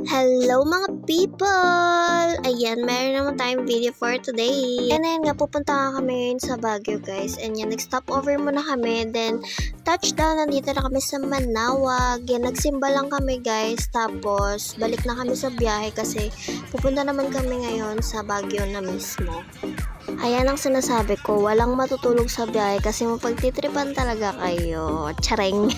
Hello mga people! Ayan, meron naman tayong video for today. And ayun nga, pupunta nga kami ngayon sa Baguio guys. And yan, nag-stop over muna kami. Then, touchdown, nandito na kami sa Manawag. Yan, nagsimba lang kami guys. Tapos, balik na kami sa biyahe kasi pupunta naman kami ngayon sa Baguio na mismo. Ayan ang sinasabi ko, walang matutulog sa biyahe kasi mapagtitripan talaga kayo. Tsareng!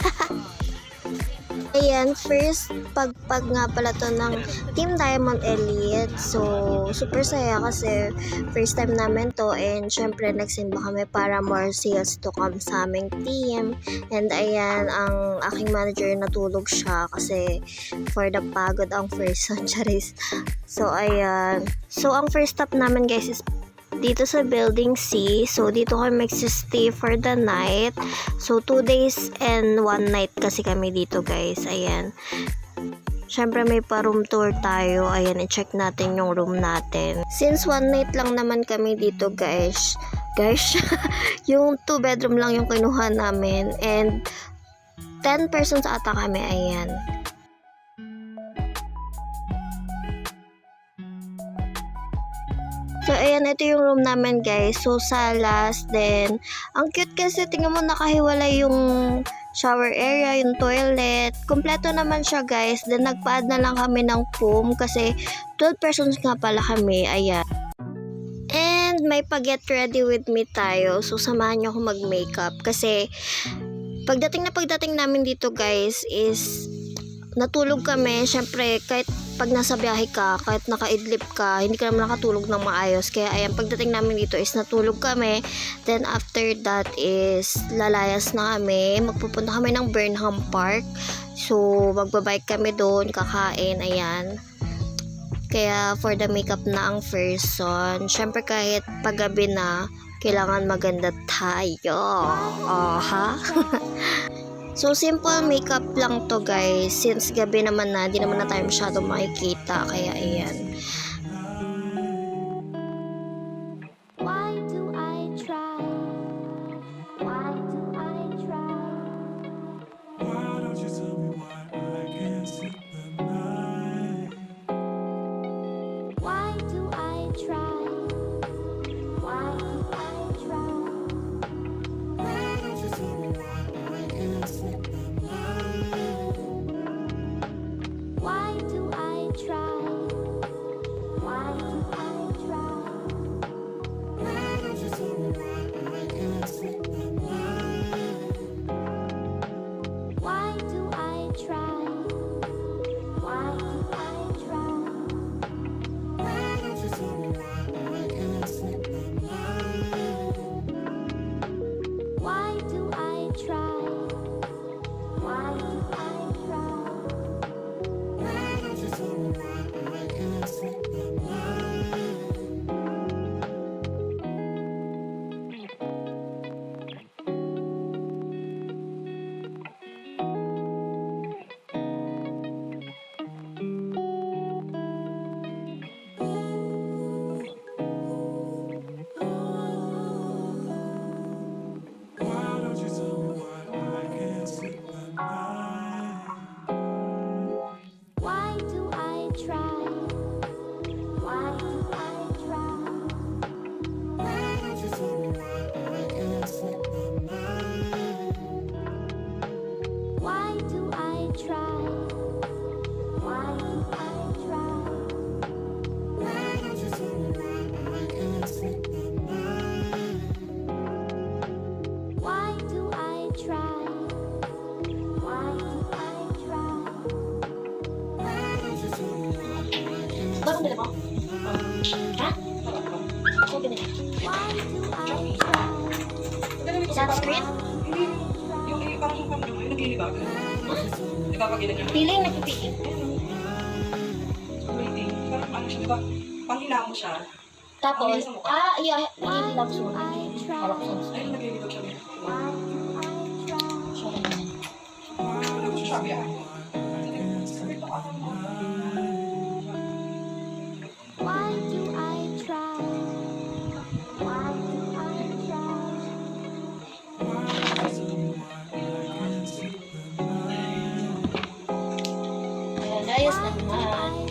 Ayan, first pagpag nga pala to ng Team Diamond Elite. So, super saya kasi first time namin to and syempre nagsimba kami para more sales to come sa aming team. And ayan, ang aking manager natulog siya kasi for the pagod ang first son, charis. So, ayan. So, ang first stop namin guys is dito sa Building C. So, dito kami magsistay for the night. So, 2 days and 1 night kasi kami dito, guys. Ayan. Siyempre, may pa-room tour tayo. Ayan, i-check natin yung room natin. Since 1 night lang naman kami dito, guys. Yung 2 bedroom lang yung kinuha namin. And 10 persons ata kami. Ayan. So, ayan, ito yung room namin, guys. So, salas, then, ang cute kasi, tingnan mo, nakahiwalay yung shower area, yung toilet. Kompleto naman siya, guys. Then, nagpa-add na lang kami ng foam kasi 12 persons nga pala kami. Ayan. And, may pa-get ready with me tayo. So, samahan nyo ako mag-makeup. Kasi, pagdating namin dito, guys, is natulog kami. Syempre, kahit pag nasa biyahe ka, kahit nakaidlip ka, hindi ka naman nakatulog ng maayos. Kaya ayan, pagdating namin dito is natulog kami. Then after that is lalayas na kami. Magpupunta kami ng Burnham Park. So, magbabike kami doon, kakain, ayan. Kaya for the makeup na ang first son. Syempre kahit paggabi na, kailangan maganda tayo. Oh, ha? So, simple makeup lang to guys. Since gabi naman na, di naman na tayo masyadong makikita. Kaya, ayan. Why do I try? Why do I try? Why don't you tell me why I can't sleep at night? Why do I try? Why do I try? Why don't you tell me why I can't sleep at night? Why do I try? Why do I try? Why don't you tell me why I can't sleep at night? Why do I try? Why do I try? Why don't you tell me why I can't sleep at night? Why do I try? Why do I try? Why don't you tell me why I can't sleep at night? Why don't you tell me why I can't sleep at night? Why do I try? Why do I try? Why don't you tell me why I can't sleep at night? Why do I try? Why do I try? Why don't you tell me why I can't sleep at night? Why do I try? Why do I try? Why don't you tell me why I can't Bakit nila mo? Ha? Ako binili. Why do I try? Sunscreen? Yung parang yung pang yung naglilibag. Nagpapagilan niya. Piling nagpipili. Waiting. Parang ano siya, diba? Panghila mo siya. Tapos, iya, Why ilang do sulit. I try? Hawak sa Ayun, naglilibag siya. Why do I try? Ano siya sabi ah? Why do I try? Why do I try? Ayan, ayos naman.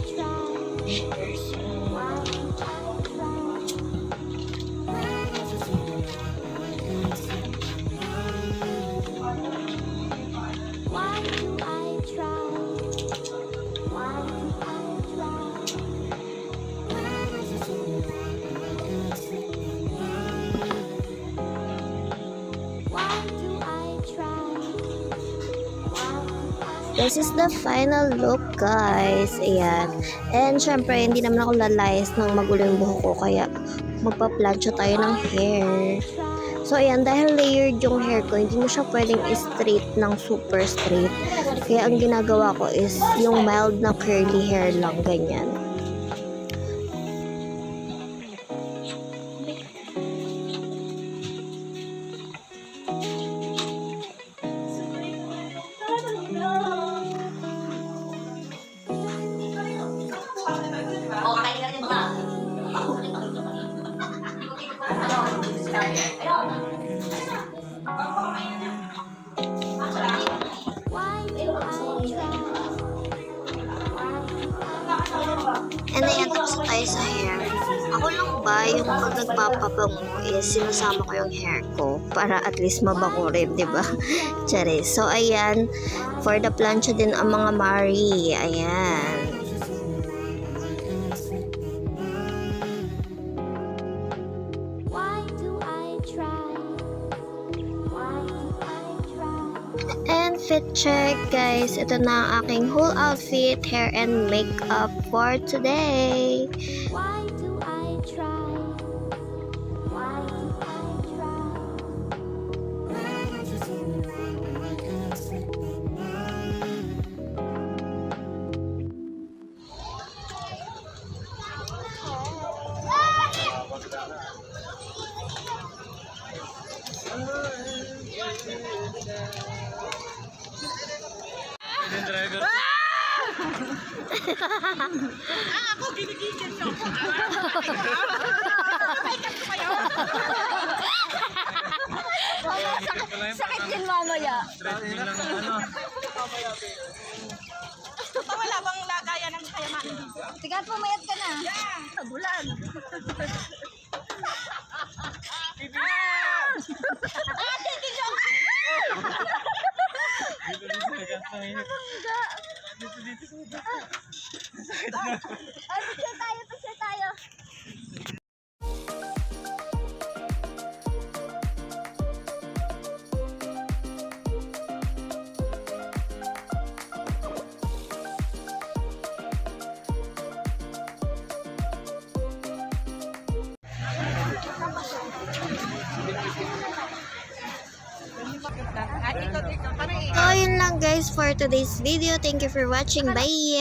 this is the final look, guys. Ayan. And syempre, hindi naman ako lalayas ng magulo yung buhok ko, kaya magpa-plancha tayo ng hair. So, ayan, dahil layered yung hair ko, hindi mo siya pwedeng straight ng super straight. Kaya ang ginagawa ko is yung mild na curly hair lang, ganyan. Why do I try? And ayan, tapos na tayo sa hair. Ako lang ba, yung pag nagpapabango is sinasama ko yung hair ko para at least mabango rin, di ba? Charis. So, ayan, for the plancha din ang mga Mari. Ayan. Why do I try? Why do I try? And fit check, guys. Ito na ang aking whole outfit, hair and makeup for today. Why do I try? Why do I try? Sakit din mamaya. Wala bang lagayan ng kayamanan dito? Sige, pumayat ka na. Bulan. Picture tayo. So, yun lang guys for today's video. Thank you for watching. Bye!